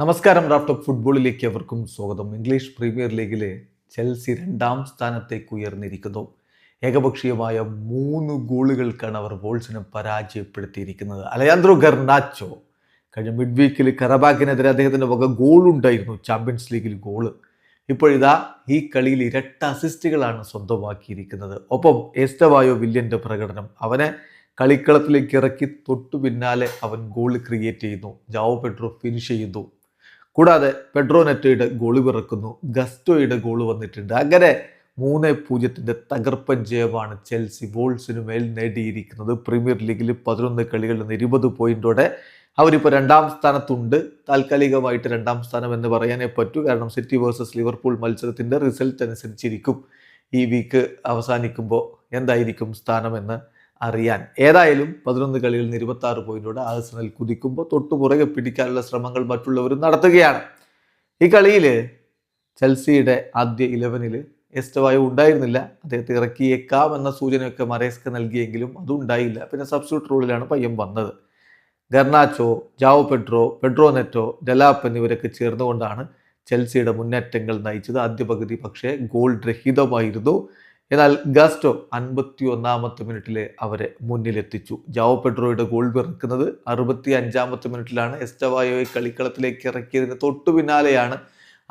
നമസ്കാരം. Raf talk ഫുട്ബോളിലേക്ക് എവർക്കും സ്വാഗതം. ഇംഗ്ലീഷ് പ്രീമിയർ ലീഗിലെ ചെൽസി രണ്ടാം സ്ഥാനത്തേക്ക് ഉയർന്നിരിക്കുന്നു. ഏകപക്ഷീയമായ 3 ഗോളുകൾക്കാണ് അവർ വോൾസിനെ പരാജയപ്പെടുത്തിയിരിക്കുന്നത്. അലയാൻഡ്രോ ഗർനാച്ചോ കഴിഞ്ഞ മിഡ് വീക്കിൽ കറബാക്കിനെതിരെ അദ്ദേഹത്തിൻ്റെ വക ഗോളുണ്ടായിരുന്നു, ചാമ്പ്യൻസ് ലീഗിൽ ഗോള്. ഇപ്പോഴിതാ ഈ കളിയിൽ ഇരട്ട അസിസ്റ്റുകളാണ് സ്വന്തമാക്കിയിരിക്കുന്നത്. ഒപ്പം എസ്റ്റവായോ വില്യൻ്റെ പ്രകടനം, അവനെ കളിക്കളത്തിലേക്ക് ഇറക്കി തൊട്ടു പിന്നാലെ അവൻ ഗോൾ ക്രിയേറ്റ് ചെയ്യുന്നു. ജാവോ പെഡ്രോ ഫിനിഷ് ചെയ്യുന്നു. കൂടാതെ പെഡ്രോ നെറ്റോയുടെ ഗോള് പിറക്കുന്നു, ഗസ്റ്റോയുടെ ഗോള് വന്നിട്ടുണ്ട്. അങ്ങനെ 3-0 തകർപ്പൻ ജയമാണ് ചെൽസി വോൾസിനു മേൽ നേടിയിരിക്കുന്നത്. പ്രീമിയർ ലീഗിൽ 11 കളികളിൽ നിന്ന് 20 പോയിന്റോടെ അവരിപ്പോൾ രണ്ടാം സ്ഥാനത്തുണ്ട്. താൽക്കാലികമായിട്ട് രണ്ടാം സ്ഥാനം എന്ന് പറയാനേ പറ്റൂ, കാരണം സിറ്റി വേഴ്സസ് ലിവർപൂൾ മത്സരത്തിൻ്റെ റിസൾട്ട് അനുസരിച്ചിരിക്കും ഈ വീക്ക് അവസാനിക്കുമ്പോൾ എന്തായിരിക്കും സ്ഥാനമെന്ന് അറിയാൻ. ഏതായാലും 11 കളികളിൽ നിന്ന് 26 പോയിന്റോടെ ആഴ്സണൽ കുതിക്കുമ്പോൾ തൊട്ടുപുറകെ പിടിക്കാനുള്ള ശ്രമങ്ങൾ മറ്റുള്ളവർ നടത്തുകയാണ്. ഈ കളിയിൽ ചെൽസിയുടെ ആദ്യ 11-ൽ എസ്റ്റവായോ ഉണ്ടായിരുന്നില്ല. അദ്ദേഹത്തെ ഇറക്കിയേക്കാം എന്ന സൂചനയൊക്കെ മറേസ്ക നൽകിയെങ്കിലും അതും ഉണ്ടായില്ല. പിന്നെ സബ്സ്റ്റിറ്റ്യൂട്ട് റോളിലാണ് പയ്യൻ വന്നത്. Garnacho, Joao Pedro Neto, Delap എന്നിവരൊക്കെ ചേർന്നുകൊണ്ടാണ് ചെൽസിയുടെ മുന്നേറ്റങ്ങൾ നയിച്ചത്. ആദ്യ പകുതി പക്ഷേ ഗോൾ രഹിതമായിരുന്നു. എന്നാൽ ഗസ്റ്റോ 51-ാമത്തെ മിനിറ്റിൽ അവരെ മുന്നിലെത്തിച്ചു. Joao പെഡ്രോയുടെ goal പിറക്കുന്നത് 65-ാമത്തെ മിനിറ്റിലാണ്. എസ്റ്റവായോയെ കളിക്കളത്തിലേക്ക് ഇറക്കിയതിന് തൊട്ടു പിന്നാലെയാണ്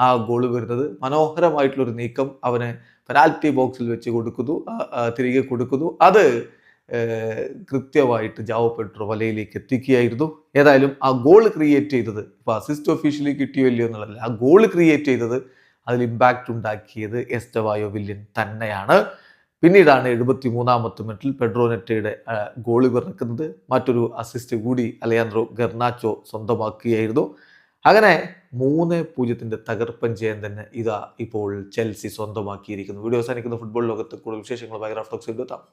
ആ ഗോൾ വരുന്നത്. മനോഹരമായിട്ടുള്ളൊരു നീക്കം, അവനെ പെനാൽറ്റി ബോക്സിൽ വെച്ച് തിരികെ കൊടുക്കുന്നു. അത് കൃത്യമായിട്ട് ജാവോ പെഡ്രോ വലയിലേക്ക് എത്തിക്കുകയായിരുന്നു. ഏതായാലും ആ ഗോൾ ക്രിയേറ്റ് ചെയ്തത്, ഇപ്പോൾ അസിസ്റ്റ് ഒഫീഷ്യലി കിട്ടിയോ ഇല്ലയോ എന്നുള്ളതല്ല, ആ ഗോൾ ക്രിയേറ്റ് ചെയ്തത്, അതിൽ ഇമ്പാക്റ്റ് ഉണ്ടാക്കിയത് എസ്റ്റവായോ വില്യൻ തന്നെയാണ്. പിന്നീടാണ് 73-ാമത്തെ മിനിറ്റിൽ പെഡ്രോ നെറ്റയുടെ ഗോൾ പിറക്കുന്നത്. മറ്റൊരു അസിസ്റ്റ് കൂടി അലയാൻഡ്രോ ഗർനാച്ചോ സ്വന്തമാക്കുകയായിരുന്നു. അങ്ങനെ 3-0 തകർപ്പൻ ജയം തന്നെ ഇതാ ഇപ്പോൾ ചെൽസി സ്വന്തമാക്കിയിരിക്കുന്നു. വീഡിയോ അവസാനിക്കുന്ന ഫുട്ബോൾ ലോകത്ത് കൂടുതൽ വിശേഷങ്ങളുമായി റാഫ് ടോക്സ് എത്താം.